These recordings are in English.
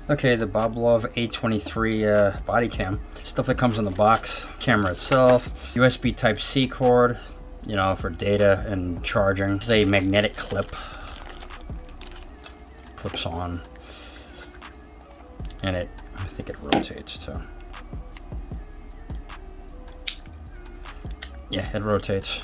Okay, the BOBLOV A23 body cam. Stuff that comes in the box. Camera itself. USB Type-C cord, you know, for data and charging. This is a magnetic clip. Clips on. And I think it rotates too. Yeah, it rotates.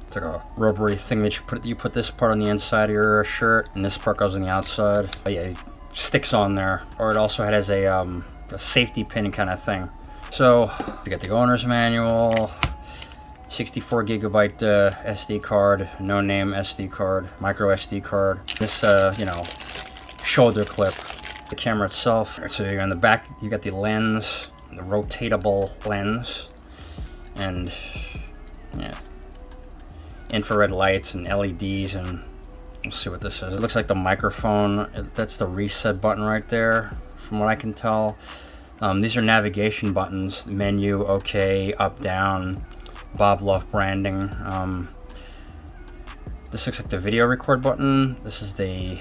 It's like a rubbery thing that you put this part on the inside of your shirt, and this part goes on the outside. But yeah, it sticks on there. Or it also has a safety pin kind of thing. So you got the owner's manual, 64 gigabyte SD card, no name SD card, micro SD card. This you know, shoulder clip, the camera itself. So you're on the back, you got the lens, the rotatable lens, and yeah, infrared lights and LEDs, and we'll see what this is. It looks like the microphone. That's the reset button right there, from what I can tell. These are navigation buttons: menu, OK, up, down, BOBLOV branding. This looks like the video record button. This is the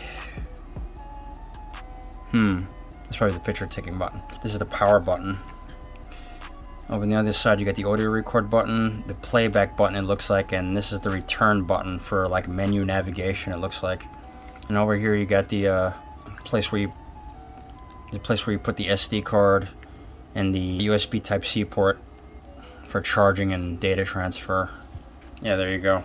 that's probably the picture taking button. This is the power button. Over on the other side, you got the audio record button, the playback button, it looks like, and this is the return button for like menu navigation, it looks like. And over here, you got the place where you put the SD card and the USB Type-C port for charging and data transfer. Yeah, there you go.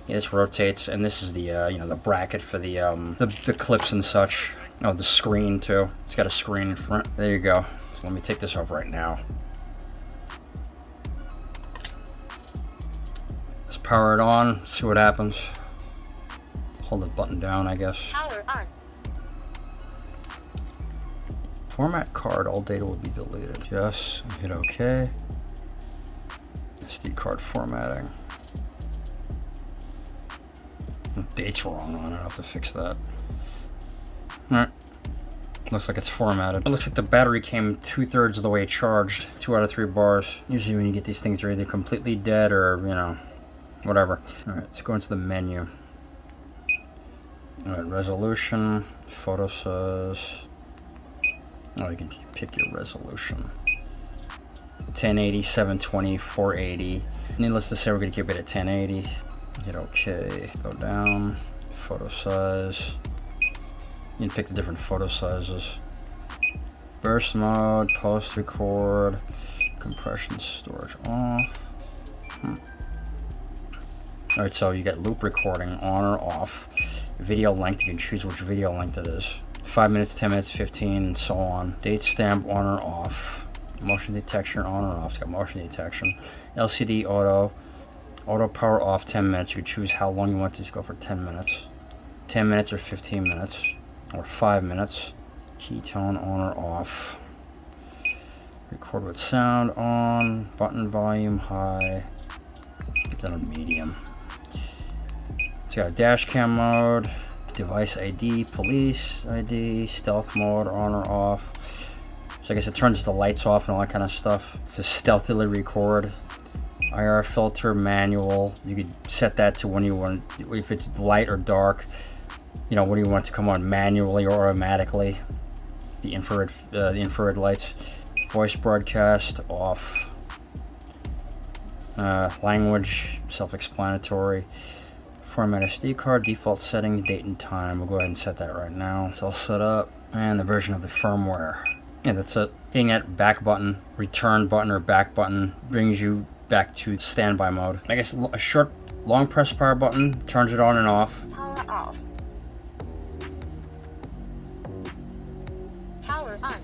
Yeah, this rotates, and this is the you know, the bracket for the clips and such. Oh, the screen too. It's got a screen in front. There you go. So let me take this off right now. Let's power it on. See what happens. Hold the button down, I guess. Power on. Format card. All data will be deleted. Yes. Hit OK. SD card formatting. The date's wrong on it. I'll have to fix that. Alright. Looks like it's formatted. It looks like the battery came 2/3 of the way charged. 2 out of 3 bars. Usually when you get these things, they're either completely dead or, you know, whatever. Alright, let's go into the menu. Alright, resolution, photo size. Oh, you can pick your resolution. 1080, 720, 480. Needless to say, we're going to keep it at 1080. Hit OK. Go down. Photo size. You can pick the different photo sizes. Burst mode, post record, compression, storage off. Alright, so you got loop recording on or off. Video length, you can choose which video length it is. 5 minutes, 10 minutes, 15, and so on. Date stamp on or off. Motion detection on or off. It's got motion detection. LCD auto. Auto power off 10 minutes. You can choose how long you want this to go for 10 minutes. 10 minutes or 15 minutes. Or 5 minutes. Ketone on or off. Record with sound on. Button volume high. Keep that on medium. It's got a dash cam mode. Device ID, police ID, stealth mode on or off. So I guess it turns the lights off and all that kind of stuff to stealthily record. IR filter manual. You could set that to when you want, if it's light or dark. You know, when you want it to come on manually or automatically. The infrared lights. Voice broadcast off. Language, self-explanatory. Format SD card, default settings, date and time. We'll go ahead and set that right now. It's all set up. And the version of the firmware. Yeah, that's it. Hitting that back button, return button or back button brings you back to standby mode. I guess a short, long press power button turns it on and off. Power off. Power on.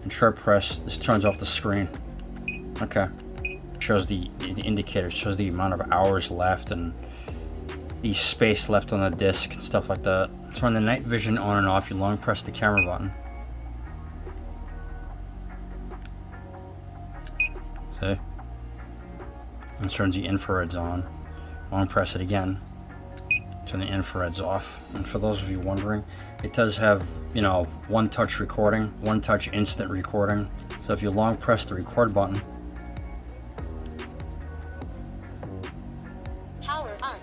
And short press, this turns off the screen. Okay. Shows the indicator, shows the amount of hours left and the space left on the disc and stuff like that. Turn the night vision on and off. You long press the camera button. See? And turns the infrareds on. Long press it again. Turn the infrareds off. And for those of you wondering, it does have, you know, one touch recording, one touch instant recording. So if you long press the record button, Power on.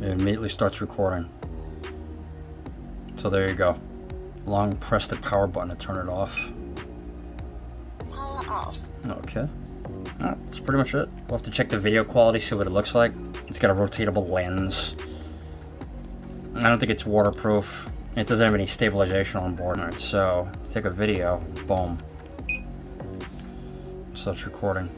it immediately starts recording. So there you go. Long press the power button to turn it off. Off. Okay. That's pretty much it. We'll have to check the video quality, see what it looks like. It's got a rotatable lens. I don't think it's waterproof. It doesn't have any stabilization on board. Alright, so let's take a video. Boom. So it's recording.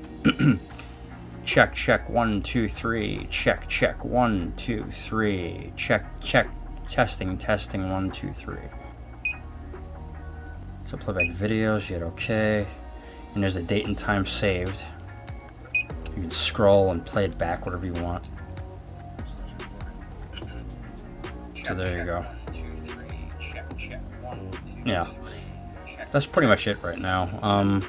Check, check, 1, 2, 3. Check, check, 1, 2, 3. Check, check. Testing, testing, 1, 2, 3. So playback videos, you hit OK. And there's a date and time saved. You can scroll and play it back, whatever you want. So there you go. Yeah, that's pretty much it right now.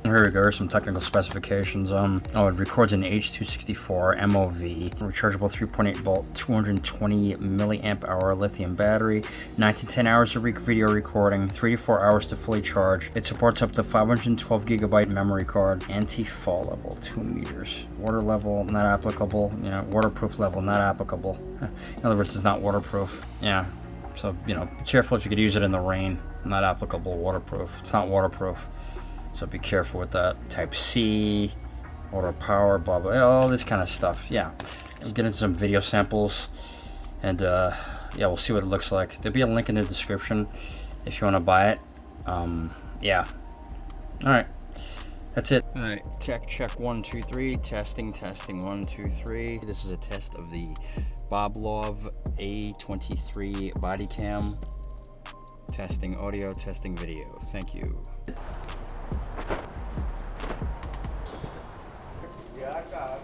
Here we go, some technical specifications. Oh, it records an H264 MOV, rechargeable 3.8 volt, 220 milliamp hour lithium battery, 9 to 10 hours of video recording, 3 to 4 hours to fully charge. It supports up to 512 gigabyte memory card, anti-fall level 2 meters, water level not applicable, you know, waterproof level not applicable. In other words, it's not waterproof. Yeah, so you know, be careful if you could use it in the rain. Not applicable, waterproof. It's not waterproof. So be careful with that. Type C, order power, blah, blah, all this kind of stuff. Yeah, we'll get into some video samples, and yeah, we'll see what it looks like. There'll be a link in the description if you want to buy it. Yeah. All right, that's it. All right, check, check, 1, 2, 3. Testing, testing, 1, 2, 3. This is a test of the BOBLOV A23 body cam. Testing audio, testing video. Thank you. Yeah, I got it.